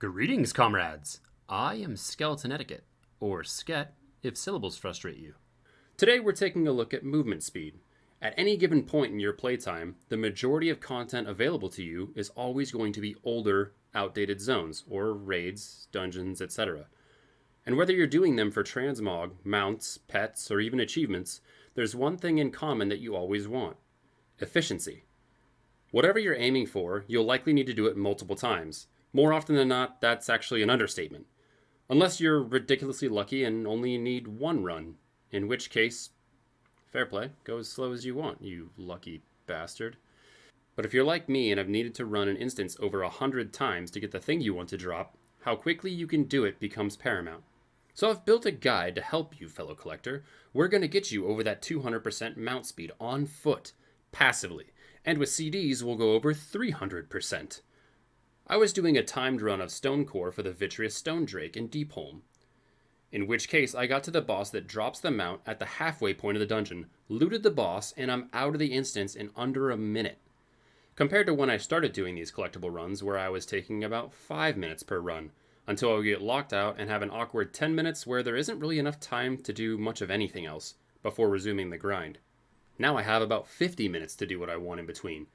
Greetings, comrades! I am Skeleton Etiquette, or Sket if syllables frustrate you. Today we're taking a look at movement speed. At any given point in your playtime, the majority of content available to you is always going to be older, outdated zones, or raids, dungeons, etc. And whether you're doing them for transmog, mounts, pets, or even achievements, there's one thing in common that you always want: efficiency. Whatever you're aiming for, you'll likely need to do it multiple times. More often than not, that's actually an understatement. Unless you're ridiculously lucky and only need one run, in which case, fair play, go as slow as you want, you lucky bastard. But if you're like me and have needed to run an instance over 100 times to get the thing you want to drop, how quickly you can do it becomes paramount. So I've built a guide to help you, fellow collector. We're going to get you over that 200% mount speed on foot, passively. And with CDs, we'll go over 300%. I was doing a timed run of Stonecore for the Vitreous Stone Drake in Deepholm, in which case I got to the boss that drops the mount at the halfway point of the dungeon, looted the boss, and I'm out of the instance in under a minute. Compared to when I started doing these collectible runs, where I was taking about 5 minutes per run, until I would get locked out and have an awkward 10 minutes where there isn't really enough time to do much of anything else, before resuming the grind. Now I have about 50 minutes to do what I want in between.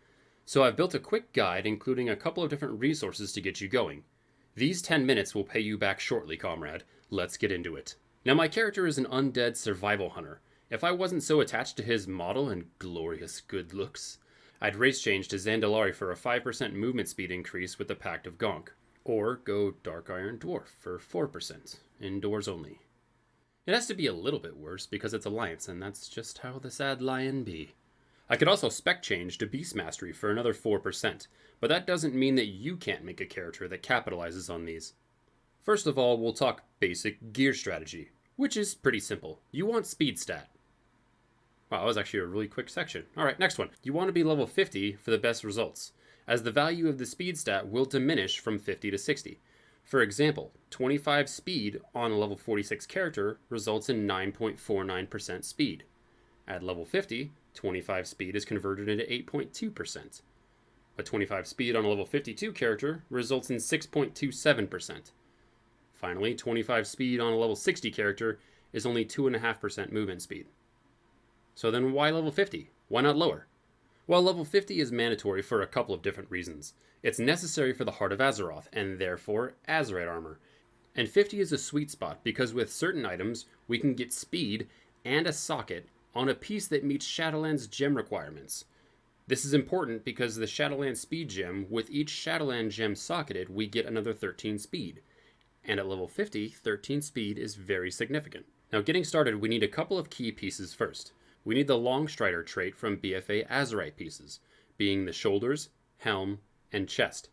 So I've built a quick guide including a couple of different resources to get you going. These 10 minutes will pay you back shortly, comrade. Let's get into it. Now my character is an undead survival hunter. If I wasn't so attached to his model and glorious good looks, I'd race change to Zandalari for a 5% movement speed increase with the Pact of Gonk. Or go Dark Iron Dwarf for 4%, indoors only. It has to be a little bit worse because it's Alliance, and that's just how the sad lion be. I could also spec change to Beast Mastery for another 4%, but that doesn't mean that you can't make a character that capitalizes on these. First of all, we'll talk basic gear strategy, which is pretty simple. You want speed stat. Wow, that was actually a really quick section. Alright, next one. You want to be level 50 for the best results, as the value of the speed stat will diminish from 50 to 60. For example, 25 speed on a level 46 character results in 9.49% speed. At level 50, 25 speed is converted into 8.2%. A 25 speed on a level 52 character results in 6.27%. Finally, 25 speed on a level 60 character is only 2.5% movement speed. So then why level 50? Why not lower? Well, level 50 is mandatory for a couple of different reasons. It's necessary for the Heart of Azeroth, and therefore Azerite armor. And 50 is a sweet spot because with certain items, we can get speed and a socket on a piece that meets Shadowland's gem requirements. This is important because the Shadowland speed gem, with each Shadowland gem socketed, we get another 13 speed. And at level 50, 13 speed is very significant. Now getting started, we need a couple of key pieces first. We need the Longstrider trait from BFA Azerite pieces, being the shoulders, helm, and chest.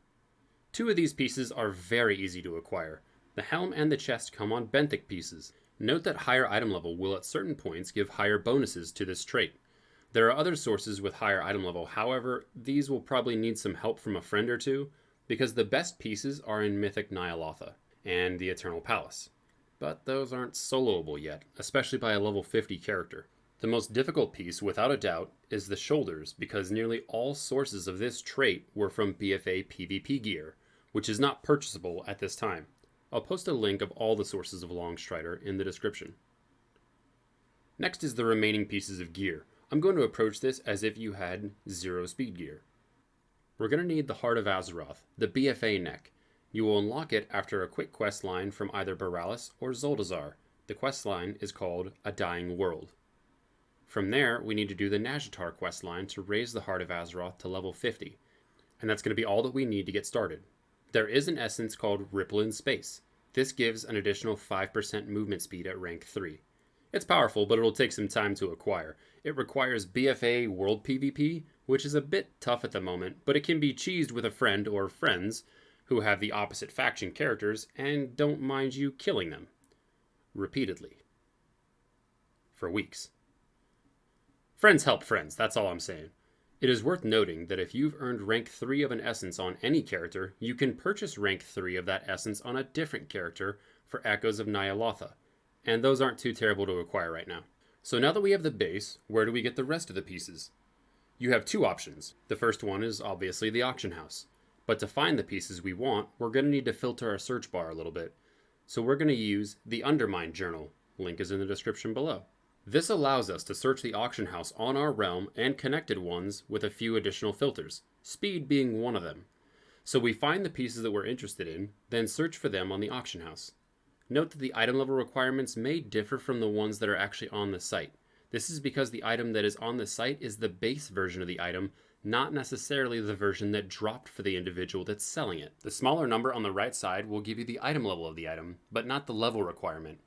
Two of these pieces are very easy to acquire. The helm and the chest come on benthic pieces. Note that higher item level will at certain points give higher bonuses to this trait. There are other sources with higher item level, however, these will probably need some help from a friend or two, because the best pieces are in Mythic Nyalotha and the Eternal Palace. But those aren't soloable yet, especially by a level 50 character. The most difficult piece, without a doubt, is the shoulders, because nearly all sources of this trait were from BFA PvP gear, which is not purchasable at this time. I'll post a link of all the sources of Longstrider in the description. Next is the remaining pieces of gear. I'm going to approach this as if you had 0 speed gear. We're going to need the Heart of Azeroth, the BFA neck. You will unlock it after a quick quest line from either Boralis or Zoldazar. The quest line is called A Dying World. From there, we need to do the Nazjatar questline to raise the Heart of Azeroth to level 50, and that's going to be all that we need to get started. There is an essence called Ripple in Space. This gives an additional 5% movement speed at rank 3. It's powerful, but it'll take some time to acquire. It requires BFA World PvP, which is a bit tough at the moment, but it can be cheesed with a friend or friends who have the opposite faction characters and don't mind you killing them. Repeatedly. For weeks. Friends help friends, that's all I'm saying. It is worth noting that if you've earned rank 3 of an essence on any character, you can purchase rank 3 of that essence on a different character for Echoes of Nyalotha, and those aren't too terrible to acquire right now. So now that we have the base, where do we get the rest of the pieces? You have two options. The first one is obviously the auction house, But to find the pieces we want, we're going to need to filter our search bar a little bit. So we're going to use the Undermine journal. Link is in the description below. This allows us to search the auction house on our realm and connected ones with a few additional filters, speed being one of them. So we find the pieces that we're interested in, then search for them on the auction house. Note that the item level requirements may differ from the ones that are actually on the site. This is because the item that is on the site is the base version of the item, not necessarily the version that dropped for the individual that's selling it. The smaller number on the right side will give you the item level of the item, but not the level requirement.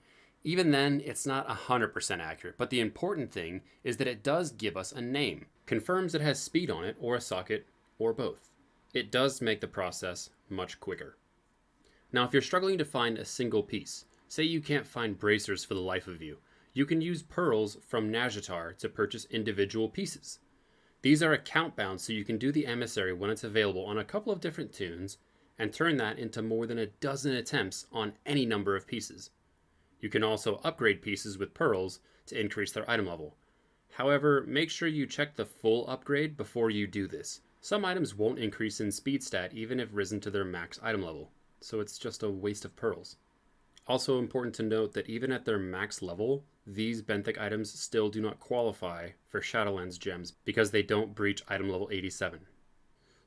Even then, it's not 100% accurate, but the important thing is that it does give us a name, confirms it has speed on it or a socket or both. It does make the process much quicker. Now, if you're struggling to find a single piece, say you can't find bracers for the life of you, you can use pearls from Najatar to purchase individual pieces. These are account bound, so you can do the emissary when it's available on a couple of different tunes and turn that into more than a dozen attempts on any number of pieces. You can also upgrade pieces with pearls to increase their item level. However, make sure you check the full upgrade before you do this. Some items won't increase in speed stat even if risen to their max item level, so it's just a waste of pearls. Also important to note that even at their max level, these benthic items still do not qualify for Shadowlands gems because they don't breach item level 87.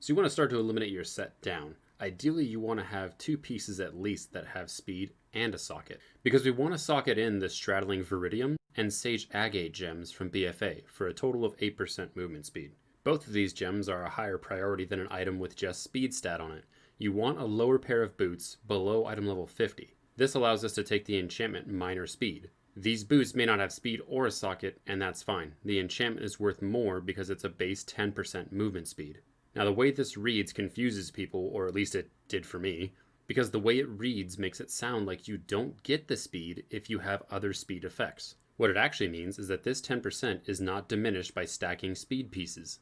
So you want to start to eliminate your set down. Ideally, you want to have 2 pieces at least that have speed and a socket, because we want to socket in the Straddling Viridium and Sage Agate gems from BFA for a total of 8% movement speed. Both of these gems are a higher priority than an item with just speed stat on it. You want a lower pair of boots below item level 50. This allows us to take the enchantment Minor Speed. These boots may not have speed or a socket, and that's fine. The enchantment is worth more because it's a base 10% movement speed. Now the way this reads confuses people, or at least it did for me, because the way it reads makes it sound like you don't get the speed if you have other speed effects. What it actually means is that this 10% is not diminished by stacking speed pieces.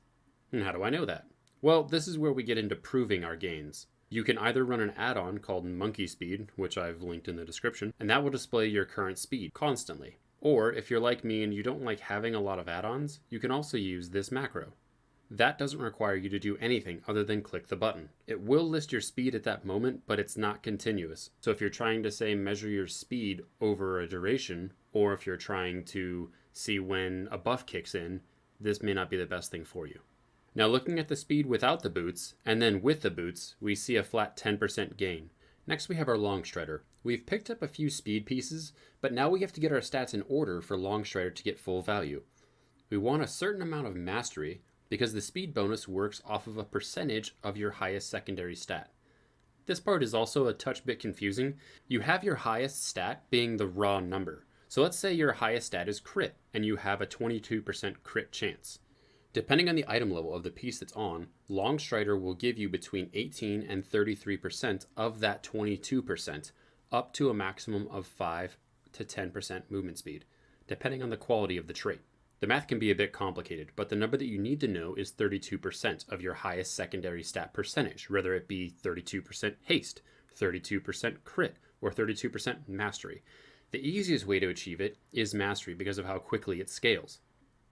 And how do I know that? Well, this is where we get into proving our gains. You can either run an add-on called Monkey Speed, which I've linked in the description, and that will display your current speed constantly. Or if you're like me and you don't like having a lot of add-ons, you can also use this macro. That doesn't require you to do anything other than click the button. It will list your speed at that moment, but it's not continuous. So if you're trying to, say, measure your speed over a duration, or if you're trying to see when a buff kicks in, this may not be the best thing for you. Now looking at the speed without the boots, and then with the boots, we see a flat 10% gain. Next we have our Longstrider. We've picked up a few speed pieces, but now we have to get our stats in order for Longstrider to get full value. We want a certain amount of mastery, because the speed bonus works off of a percentage of your highest secondary stat. This part is also a touch bit confusing. You have your highest stat being the raw number. So let's say your highest stat is crit, and you have a 22% crit chance. Depending on the item level of the piece that's on, Longstrider will give you between 18 and 33% of that 22%, up to a maximum of 5 to 10% movement speed, depending on the quality of the trait. The math can be a bit complicated, but the number that you need to know is 32% of your highest secondary stat percentage, whether it be 32% haste, 32% crit, or 32% mastery. The easiest way to achieve it is mastery because of how quickly it scales.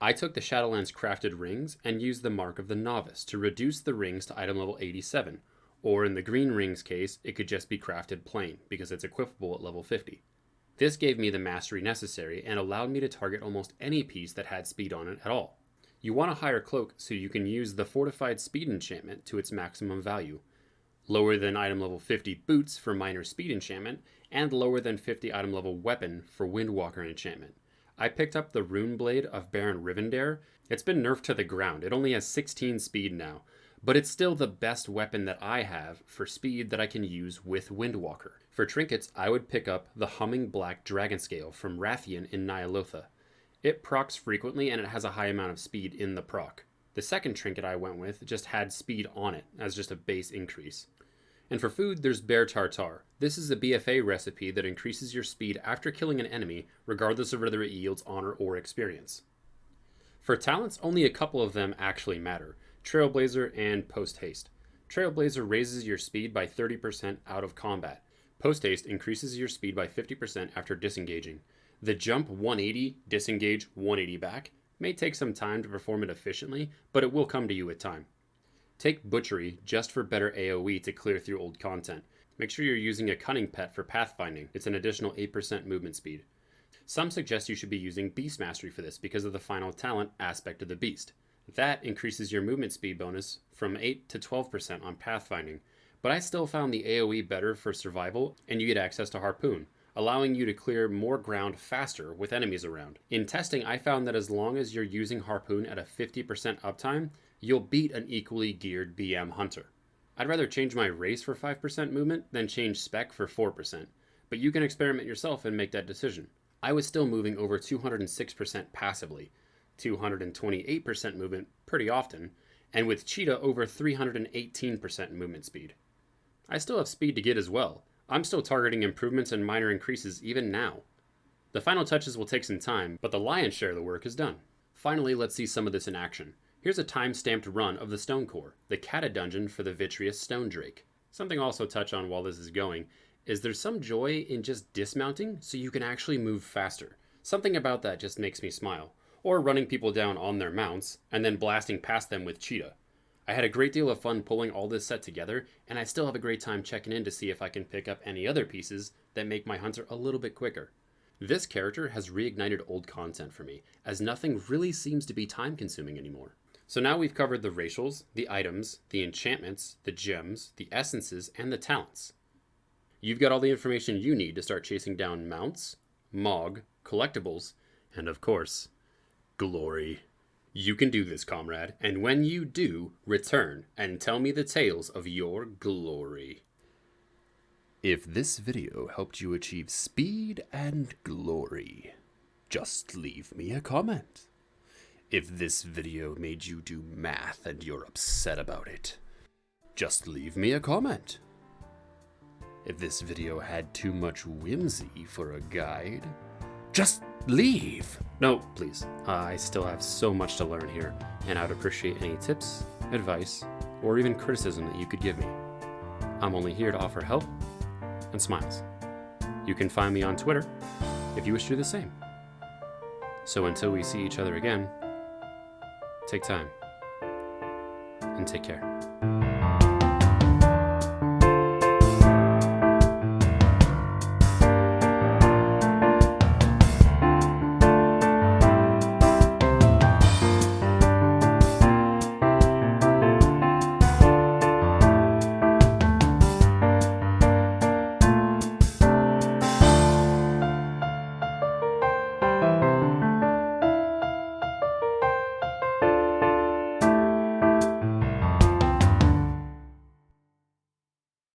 I took the Shadowlands crafted rings and used the Mark of the Novice to reduce the rings to item level 87, or in the green rings case, it could just be crafted plain because it's equipable at level 50. This gave me the mastery necessary and allowed me to target almost any piece that had speed on it at all. You want a higher cloak so you can use the Fortified Speed enchantment to its maximum value. Lower than item level 50 boots for minor speed enchantment, and lower than 50 item level weapon for Windwalker enchantment. I picked up the Rune Blade of Baron Rivendare. It's been nerfed to the ground. It only has 16 speed now, but it's still the best weapon that I have for speed that I can use with Windwalker. For trinkets, I would pick up the Humming Black Dragon Scale from Rathian in Nyalotha. It procs frequently and it has a high amount of speed in the proc. The second trinket I went with just had speed on it as just a base increase. And for food, there's Bear Tartare. This is a BFA recipe that increases your speed after killing an enemy, regardless of whether it yields honor or experience. For talents, only a couple of them actually matter: Trailblazer and Post Haste. Trailblazer raises your speed by 30% out of combat. Post Haste increases your speed by 50% after disengaging. The jump 180, disengage 180 back may take some time to perform it efficiently, but it will come to you with time. Take Butchery just for better AoE to clear through old content. Make sure you're using a Cunning Pet for pathfinding. It's an additional 8% movement speed. Some suggest you should be using Beast Mastery for this because of the final talent aspect of the beast. That increases your movement speed bonus from 8 to 12% on pathfinding, but I still found the AoE better for survival, and you get access to Harpoon, allowing you to clear more ground faster with enemies around. In testing, I found that as long as you're using Harpoon at a 50% uptime, you'll beat an equally geared BM Hunter. I'd rather change my race for 5% movement than change spec for 4%, but you can experiment yourself and make that decision. I was still moving over 206% passively, 228% movement pretty often, and with Cheetah over 318% movement speed. I still have speed to get as well. I'm still targeting improvements and minor increases even now. The final touches will take some time, but the lion's share of the work is done. Finally, let's see some of this in action. Here's a time-stamped run of the Stone Core, the Kata dungeon for the Vitreous Stone Drake. Something I'll also touch on while this is going is there's some joy in just dismounting so you can actually move faster. Something about that just makes me smile. Or running people down on their mounts and then blasting past them with Cheetah. I had a great deal of fun pulling all this set together, and I still have a great time checking in to see if I can pick up any other pieces that make my hunter a little bit quicker. This character has reignited old content for me, as nothing really seems to be time consuming anymore. So now we've covered the racials, the items, the enchantments, the gems, the essences, and the talents. You've got all the information you need to start chasing down mounts, Mog, collectibles, and of course, glory. You can do this, comrade, and when you do, return and tell me the tales of your glory. If this video helped you achieve speed and glory, just leave me a comment. If this video made you do math and you're upset about it, just leave me a comment. If this video had too much whimsy for a guide, just leave. No, please. I still have so much to learn here, and I'd appreciate any tips, advice, or even criticism that you could give me. I'm only here to offer help and smiles. You can find me on Twitter if you wish to do the same. So until we see each other again, take time and take care.